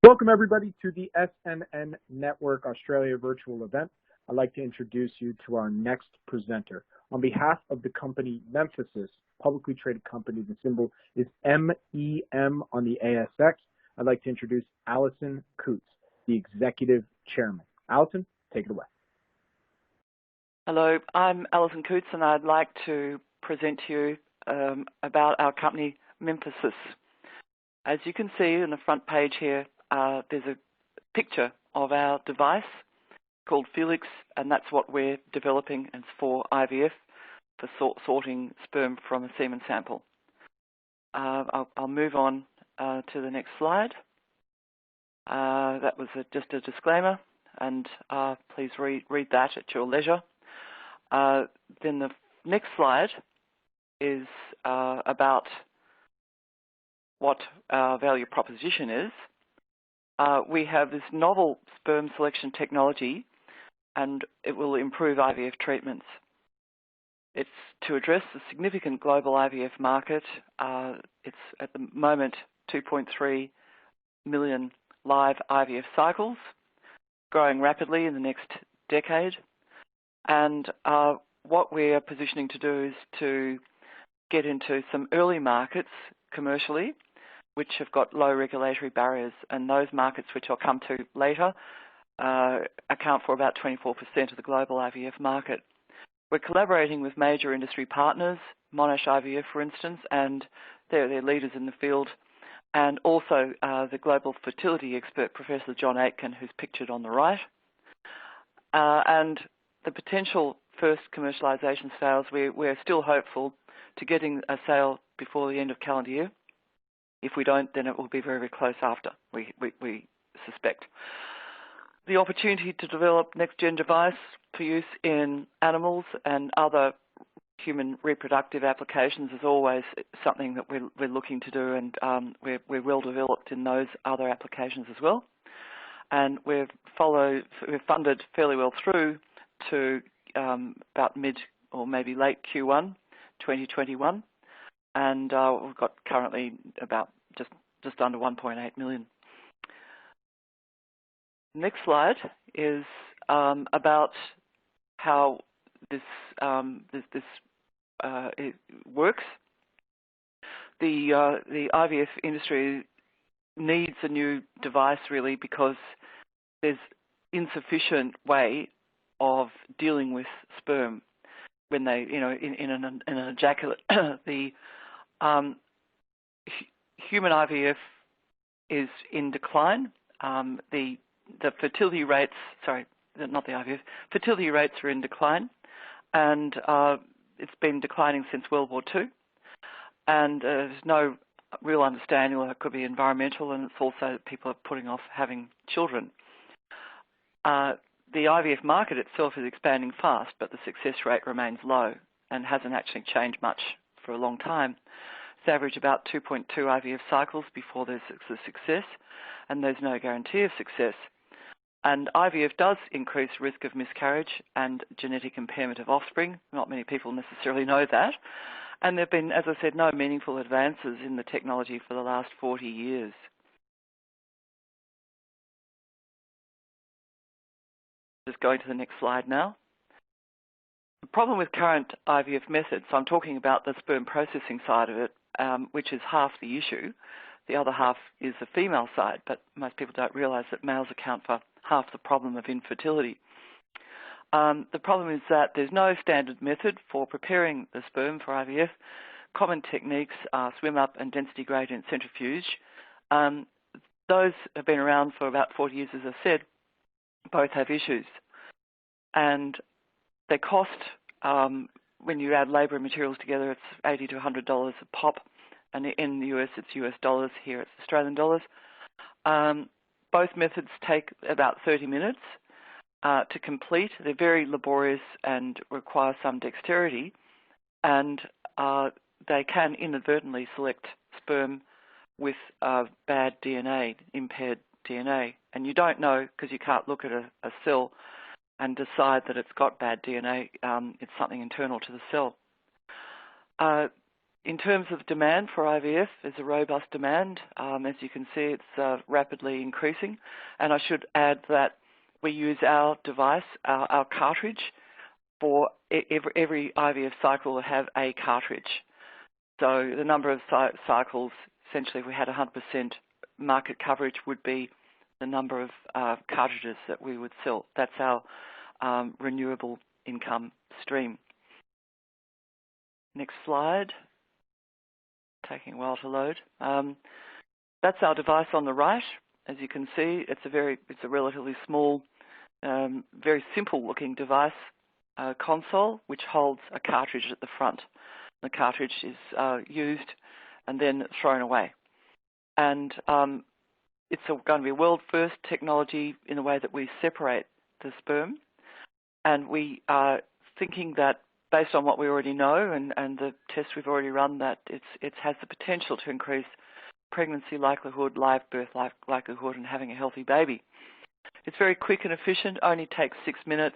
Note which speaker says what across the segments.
Speaker 1: Welcome everybody to the SNN Network Australia virtual event. I'd like to introduce you to our next presenter. On behalf of the company Memphasys, publicly traded company, the symbol is MEM on the ASX. I'd like to introduce Alison Coates, the Executive Chairman. Alison, take it away.
Speaker 2: Hello, I'm Alison Coates and I'd like to present to you about our company Memphasys. As you can see in the front page here, there's a picture of our device called Felix, and that's what we're developing. It's for IVF, for sorting sperm from a semen sample. I'll move on to the next slide. That was just a disclaimer, and please read that at your leisure. Then the next slide is about what our value proposition is. We have this novel sperm selection technology, and it will improve IVF treatments. It's to address the significant global IVF market. It's at the moment 2.3 million live IVF cycles, growing rapidly in the next decade. And what we are positioning to do is to get into some early markets commercially, which have got low regulatory barriers, and those markets, which I'll come to later, account for about 24% of the global IVF market. We're collaborating with major industry partners, Monash IVF, for instance, and they're leaders in the field, and also the global fertility expert, Professor John Aitken, who's pictured on the right. And the potential first commercialisation sales, we're still hopeful to getting a sale before the end of calendar year. If we don't, then it will be very, very close after, we suspect. The opportunity to develop next-gen device for use in animals and other human reproductive applications is always something that we're looking to do, and we're well developed in those other applications as well. And we've funded fairly well through to about mid or maybe late Q1 2021. And we've got currently about just under 1.8 million. Next slide is about how this it works. The IVF industry needs a new device really because there's insufficient way of dealing with sperm when they, in an ejaculate. The human IVF is in decline. The fertility rates, sorry, not the IVF, fertility rates are in decline, and it's been declining since World War II. And there's no real understanding, well, it could be environmental, and it's also that people are putting off having children. The IVF market itself is expanding fast, but the success rate remains low and hasn't actually changed much for a long time. It's average about 2.2 IVF cycles before there's a success, and there's no guarantee of success. And IVF does increase risk of miscarriage and genetic impairment of offspring. Not many people necessarily know that. And there have been, as I said, no meaningful advances in the technology for the last 40 years. Just going to the next slide now. The problem with current IVF methods, so I'm talking about the sperm processing side of it, which is half the issue. The other half is the female side, but most people don't realise that males account for half the problem of infertility. The problem is that there's no standard method for preparing the sperm for IVF. Common techniques are swim up and density gradient centrifuge. Those have been around for about 40 years, as I said. Both have issues. And they cost, when you add labour and materials together, it's $80 to $100 a pop. And in the US, it's US dollars. Here, it's Australian dollars. Both methods take about 30 minutes to complete. They're very laborious and require some dexterity. And they can inadvertently select sperm with bad DNA, impaired DNA. And you don't know because you can't look at a cell and decide that it's got bad DNA. It's something internal to the cell. in terms of demand for IVF, there's a robust demand. As you can see, it's rapidly increasing. And I should add that we use our device, our cartridge, for every IVF cycle will have a cartridge. So the number of cycles, essentially, if we had 100% market coverage, would be the number of cartridges that we would sell. That's our renewable income stream. Next slide. Taking a while to load. That's our device on the right. As you can see, it's a relatively small, very simple-looking device console, which holds a cartridge at the front. The cartridge is used and then thrown away. And it's going to be a world-first technology in the way that we separate the sperm. And we are thinking that, based on what we already know and the tests we've already run, that it has the potential to increase pregnancy likelihood, live birth likelihood, and having a healthy baby. It's very quick and efficient, only takes 6 minutes,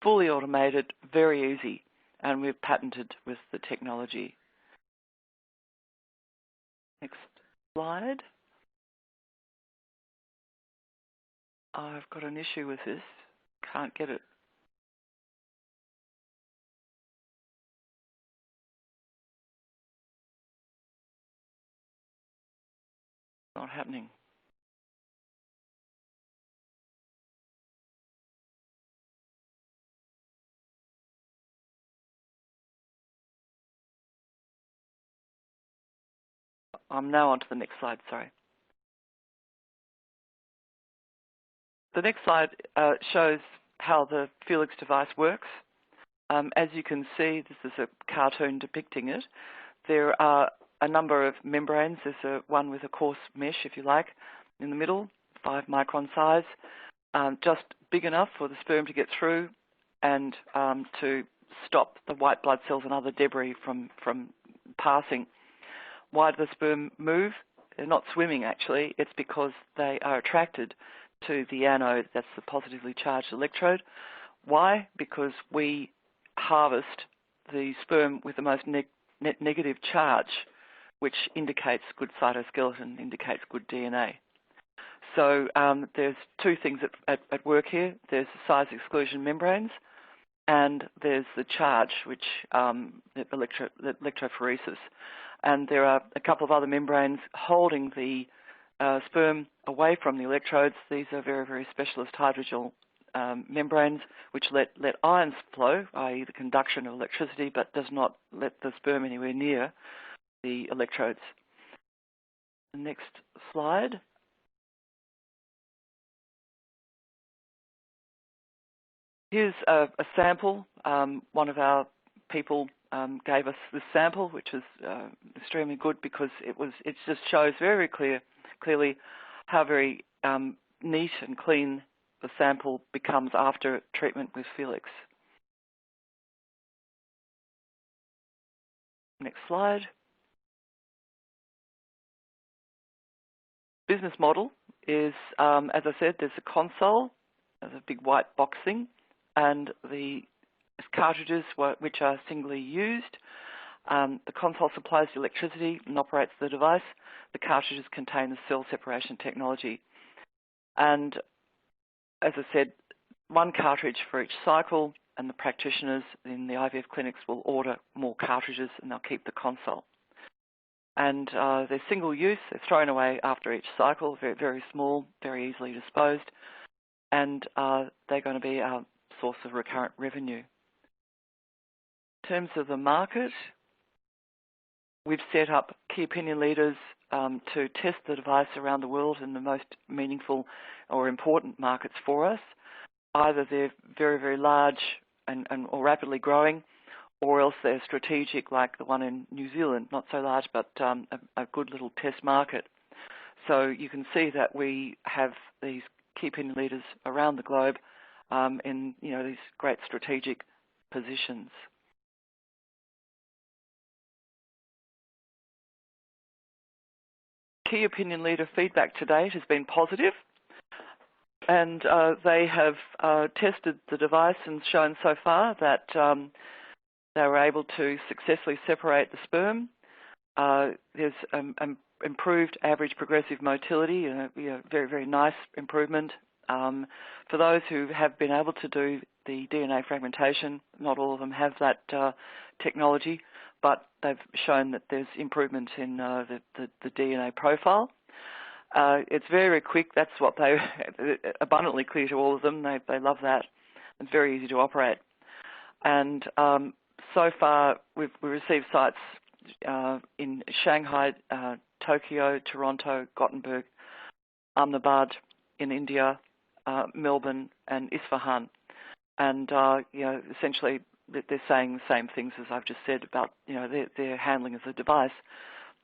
Speaker 2: fully automated, very easy, and we've patented with the technology. Next slide. I've got an issue with this. Can't get it. Not happening. I'm now on to the next slide, sorry. The next slide shows how the Felix device works. As you can see, this is a cartoon depicting it. There are a number of membranes. There's one with a coarse mesh, if you like, in the middle, 5 micron size, just big enough for the sperm to get through and to stop the white blood cells and other debris from passing. Why do the sperm move? They're not swimming, actually. It's because they are attracted to the anode, that's the positively charged electrode. Why? Because we harvest the sperm with the most net negative charge, which indicates good cytoskeleton, indicates good DNA. So there's 2 things at work here. There's the size exclusion membranes, and there's the charge, which electrophoresis. And there are a couple of other membranes holding the sperm away from the electrodes. These are very, very specialist hydrogel membranes, which let ions flow, i.e. the conduction of electricity, but does not let the sperm anywhere near the electrodes. The next slide. Here's a sample. One of our people gave us this sample, which is extremely good because it just shows very clearly how very neat and clean the sample becomes after treatment with Felix. Next slide. Business model is, as I said, there's a console, there's a big white box thing, and the cartridges which are singly used. The console supplies the electricity and operates the device. The cartridges contain the cell separation technology. And as I said, 1 cartridge for each cycle, and the practitioners in the IVF clinics will order more cartridges and they'll keep the console. And they're single use, they're thrown away after each cycle, very, very small, very easily disposed, and they're going to be our source of recurrent revenue. In terms of the market, we've set up key opinion leaders to test the device around the world in the most meaningful or important markets for us. Either they're very, very large or rapidly growing, or else they're strategic, like the one in New Zealand, not so large, but a good little test market. So you can see that we have these key opinion leaders around the globe in these great strategic positions. Key opinion leader feedback to date has been positive, and they have tested the device and shown so far that they were able to successfully separate the sperm. there's improved average progressive motility, very, very nice improvement. For those who have been able to do the DNA fragmentation, not all of them have that technology, but they've shown that there's improvement in the DNA profile. It's very, very quick. That's what they abundantly clear to all of them. They love that. It's very easy to operate. And so far, we've received sites in Shanghai, Tokyo, Toronto, Gothenburg, Ahmedabad in India, Melbourne, and Isfahan. And essentially, they're saying the same things as I've just said about their handling of the device.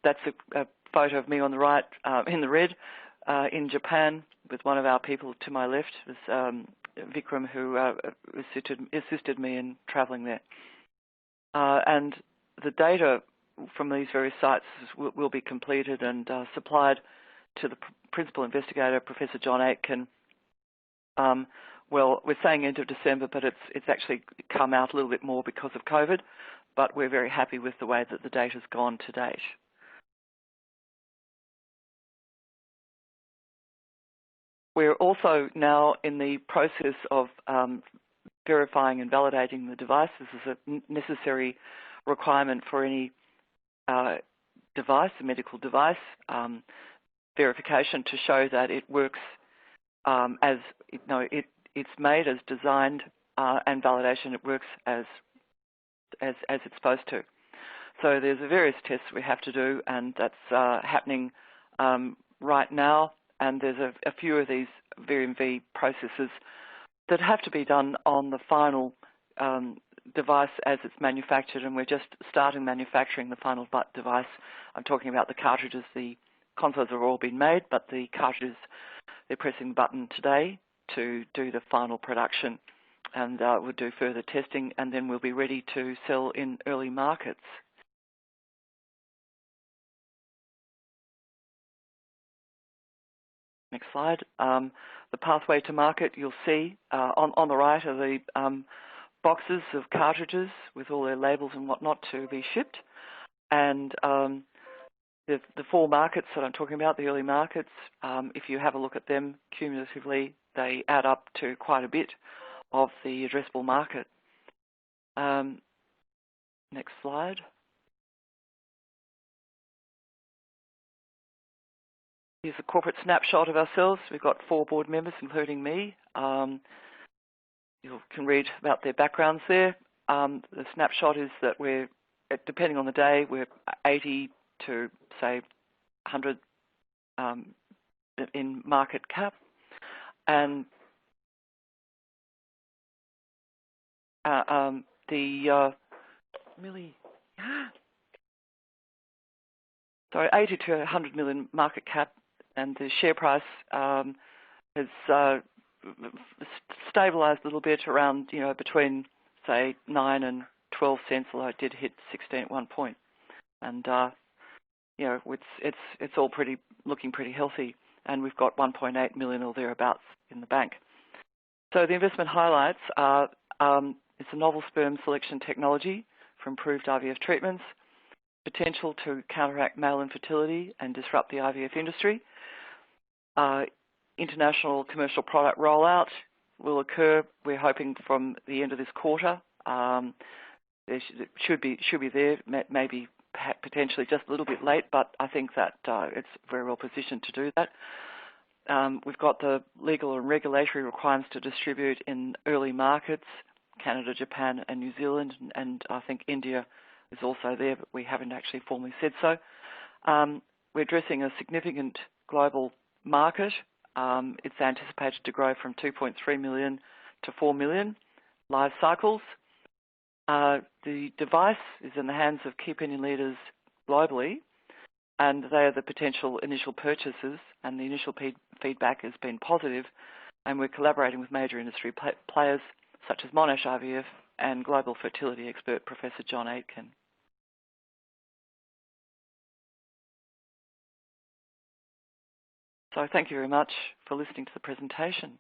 Speaker 2: That's a photo of me on the right in the red in Japan with one of our people to my left, was Vikram, who assisted me in travelling there. And the data from these various sites will be completed and supplied to the principal investigator, Professor John Aitken. Well, we're saying end of December, but it's actually come out a little bit more because of COVID, but we're very happy with the way that the data's gone to date. We're also now in the process of verifying and validating the device. This is a necessary requirement for any device, a medical device, verification to show that it works as it's made as designed, and validation it works as it's supposed to. So there's various tests we have to do, and that's happening right now. And there's a few of these VMV processes that have to be done on the final device as it's manufactured, and we're just starting manufacturing the final device. I'm talking about the cartridges. The consoles have all been made, but the cartridges, they're pressing the button today to do the final production, and we'll do further testing, and then we'll be ready to sell in early markets. Next slide. The pathway to market, you'll see on the right are the boxes of cartridges with all their labels and whatnot to be shipped. And the four markets that I'm talking about, the early markets, if you have a look at them cumulatively, they add up to quite a bit of the addressable market. Next slide. Here's a corporate snapshot of ourselves. We've got 4 board members, including me. You can read about their backgrounds there. The snapshot is that we're, depending on the day, we're 80 to, say, 100 in market cap. And sorry, 80 to 100 million market cap. And the share price has stabilised a little bit around, between, say, 9 and 12 cents, although it did hit 16 at one point. And, it's all looking pretty healthy. And we've got 1.8 million or thereabouts in the bank. So the investment highlights are it's a novel sperm selection technology for improved IVF treatments, potential to counteract male infertility and disrupt the IVF industry. International commercial product rollout will occur, we're hoping, from the end of this quarter. It should be there, maybe potentially just a little bit late, but I think that it's very well positioned to do that. We've got the legal and regulatory requirements to distribute in early markets, Canada, Japan and New Zealand, and I think India is also there, but we haven't actually formally said so. We're addressing a significant global market. It's anticipated to grow from 2.3 million to 4 million live cycles. The device is in the hands of key opinion leaders globally, and they are the potential initial purchasers, and the initial feedback has been positive, and we're collaborating with major industry players such as Monash IVF and global fertility expert Professor John Aitken. So thank you very much for listening to the presentation.